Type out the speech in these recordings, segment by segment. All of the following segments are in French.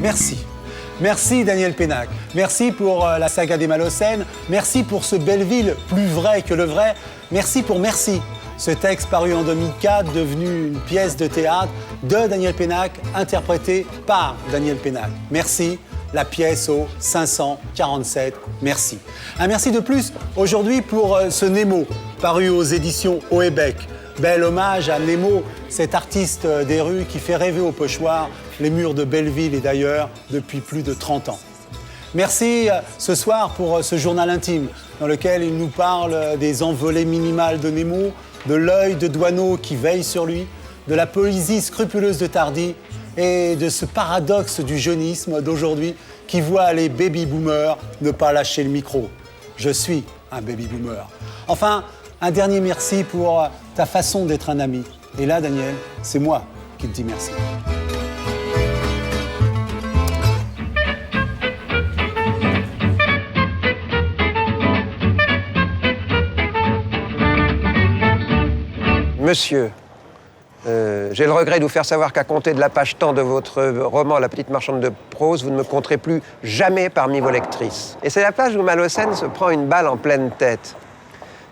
Merci. Merci Daniel Pénac. Merci pour la saga des Malocènes. Merci pour ce Belleville plus vrai que le vrai. Merci pour Merci. Ce texte paru en 2004, devenu une pièce de théâtre de Daniel Pénac, interprétée par Daniel Pénac. Merci. La pièce au 547. Merci. Un merci de plus aujourd'hui pour ce Nemo, paru aux éditions Houellebecq. Bel hommage à Nemo, cet artiste des rues qui fait rêver au pochoir les murs de Belleville et d'ailleurs depuis plus de 30 ans. Merci ce soir pour ce journal intime dans lequel il nous parle des envolées minimales de Nemo, de l'œil de Doisneau qui veille sur lui, de la poésie scrupuleuse de Tardy et de ce paradoxe du jeunisme d'aujourd'hui qui voit les baby-boomers ne pas lâcher le micro. Je suis un baby-boomer. Enfin, un dernier merci pour ta façon d'être un ami. Et là, Daniel, c'est moi qui te dis merci. Monsieur, j'ai le regret de vous faire savoir qu'à compter de la page temps de votre roman La petite marchande de prose, vous ne me compterez plus jamais parmi vos lectrices. Et c'est la page où Malocène se prend une balle en pleine tête.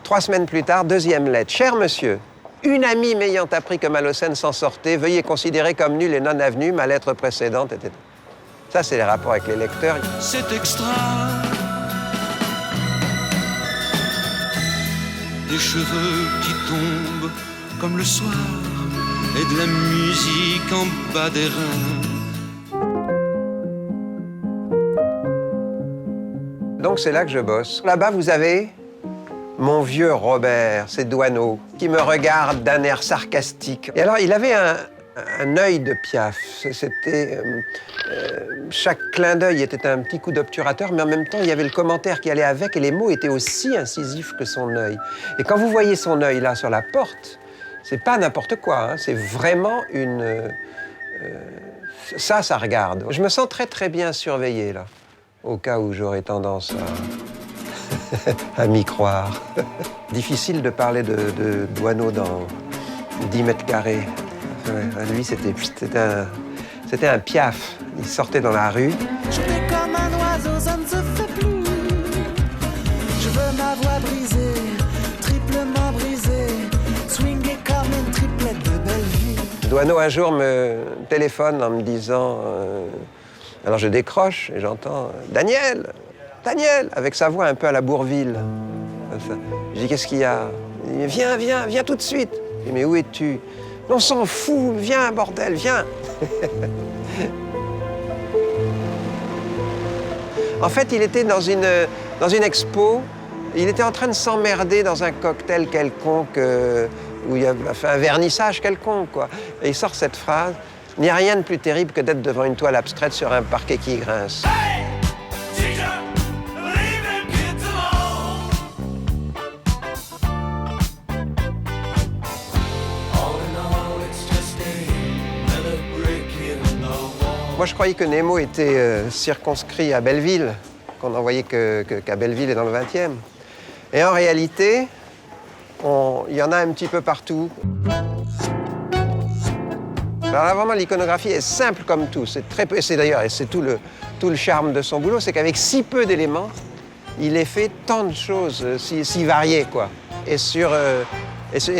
3 semaines plus tard, 2e lettre. Cher monsieur, une amie m'ayant appris que Malocène s'en sortait, veuillez considérer comme nulle et non avenue ma lettre précédente, etc. Ça, c'est les rapports avec les lecteurs. C'est extra. Des cheveux qui tombent comme le soir et de la musique en bas des reins. Donc c'est là que je bosse. Là-bas, vous avez mon vieux Robert, c'est Doisneau, qui me regarde d'un air sarcastique. Et alors, il avait un œil de Piaf. C'était... chaque clin d'œil était un petit coup d'obturateur, mais en même temps, il y avait le commentaire qui allait avec, et les mots étaient aussi incisifs que son œil. Et quand vous voyez son œil là sur la porte, c'est pas n'importe quoi, hein, c'est vraiment une... ça regarde. Je me sens très très bien surveillé là, au cas où j'aurais tendance à m'y croire. Difficile de parler de Doisneau dans 10 mètres carrés. Ouais, lui, c'était un Piaf. Il sortait dans la rue. Je vais comme un oiseau, ça ne se fait plus. Je veux ma voix brisée, triplement brisée, swinguer comme une triplette de Belleville. Doisneau, un jour, me téléphone en me disant... alors je décroche et j'entends « Daniel !» Daniel, avec sa voix un peu à la Bourville. Comme ça. Je dis, qu'est-ce qu'il y a? Il dit, viens tout de suite. Je dis, mais où es-tu? On s'en fout, viens, bordel, viens. En fait, il était dans une expo, il était en train de s'emmerder dans un cocktail quelconque, où il y avait fait un vernissage quelconque, quoi. Et il sort cette phrase, « Il n'y a rien de plus terrible que d'être devant une toile abstraite sur un parquet qui grince. » Moi, je croyais que Nemo était circonscrit à Belleville, qu'on n'envoyait qu'à Belleville et dans le 20e. Et en réalité, il y en a un petit peu partout. Alors là, vraiment, l'iconographie est simple comme tout. C'est très peu, c'est d'ailleurs, et c'est tout le charme de son boulot, c'est qu'avec si peu d'éléments, il ait fait tant de choses si variées, quoi. Et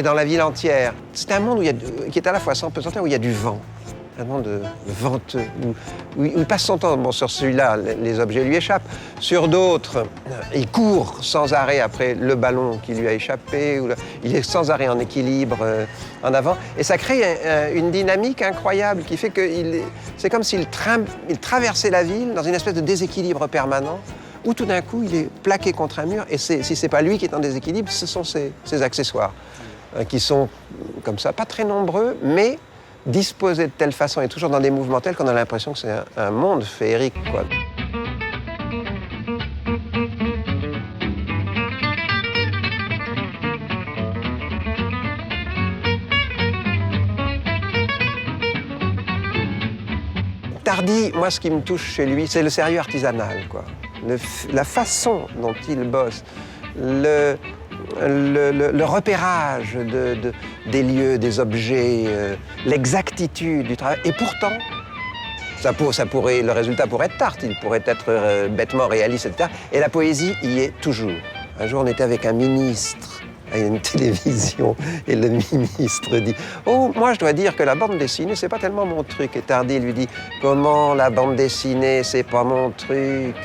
dans la ville entière. C'est un monde qui est à la fois sans pesanteur, où il y a du vent. Un monde venteux, où il passe son temps. Bon, sur celui-là, les objets lui échappent. Sur d'autres, il court sans arrêt après le ballon qui lui a échappé. Il est sans arrêt en équilibre en avant. Et ça crée une dynamique incroyable qui fait que c'est comme s'il traversait la ville dans une espèce de déséquilibre permanent, où tout d'un coup, il est plaqué contre un mur. Et si ce n'est pas lui qui est en déséquilibre, ce sont ses accessoires, qui sont comme ça, pas très nombreux, mais disposé de telle façon et toujours dans des mouvements tels qu'on a l'impression que c'est un monde féerique, quoi. Tardy, moi, ce qui me touche chez lui, c'est le sérieux artisanal, quoi. La façon dont il bosse, le repérage des lieux, des objets, l'exactitude du travail. Et pourtant, Le résultat pourrait être tarte, il pourrait être bêtement réaliste, etc. Et la poésie y est toujours. Un jour, on était avec un ministre à une télévision et le ministre dit « Oh, moi je dois dire que la bande dessinée, c'est pas tellement mon truc. » Et Tardy lui dit « Comment la bande dessinée, c'est pas mon truc?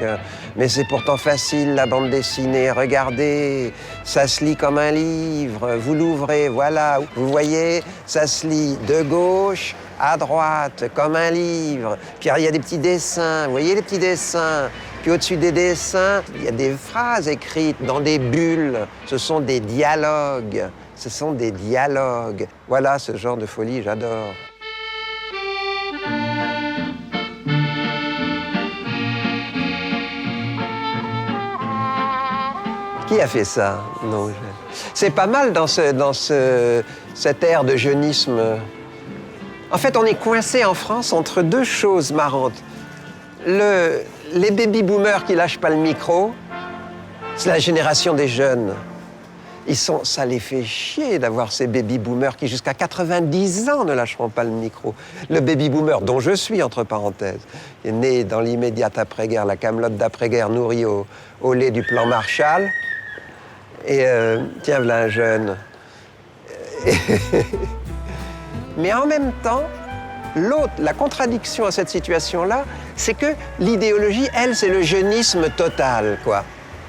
Mais c'est pourtant facile la bande dessinée. Regardez, ça se lit comme un livre. Vous l'ouvrez, voilà. Vous voyez, ça se lit de gauche à droite, comme un livre. Puis il y a des petits dessins. Vous voyez les petits dessins? Puis au-dessus des dessins, il y a des phrases écrites dans des bulles. Ce sont des dialogues. Ce sont des dialogues. Voilà ce genre de folie, j'adore. Qui a fait ça? Non. C'est pas mal dans cette ère de jeunisme. En fait, on est coincé en France entre deux choses marrantes. Les baby-boomers qui lâchent pas le micro, c'est la génération des jeunes. Ça les fait chier d'avoir ces baby-boomers qui, jusqu'à 90 ans, ne lâcheront pas le micro. Le baby-boomer, dont je suis, entre parenthèses, est né dans l'immédiate après-guerre, la camelote d'après-guerre nourrie au lait du plan Marshall. Et tiens, voilà un jeune. Mais en même temps, la contradiction à cette situation-là, c'est que l'idéologie, elle, c'est le jeunisme total, quoi.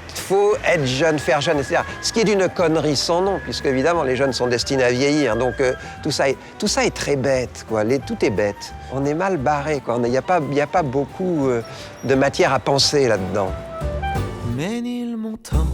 Il faut être jeune, faire jeune, etc. Ce qui est d'une connerie sans nom, puisque évidemment les jeunes sont destinés à vieillir. Donc tout ça est très bête, quoi. Tout est bête. On est mal barré, quoi. Il n'y a pas beaucoup de matière à penser là-dedans. Ménilmontant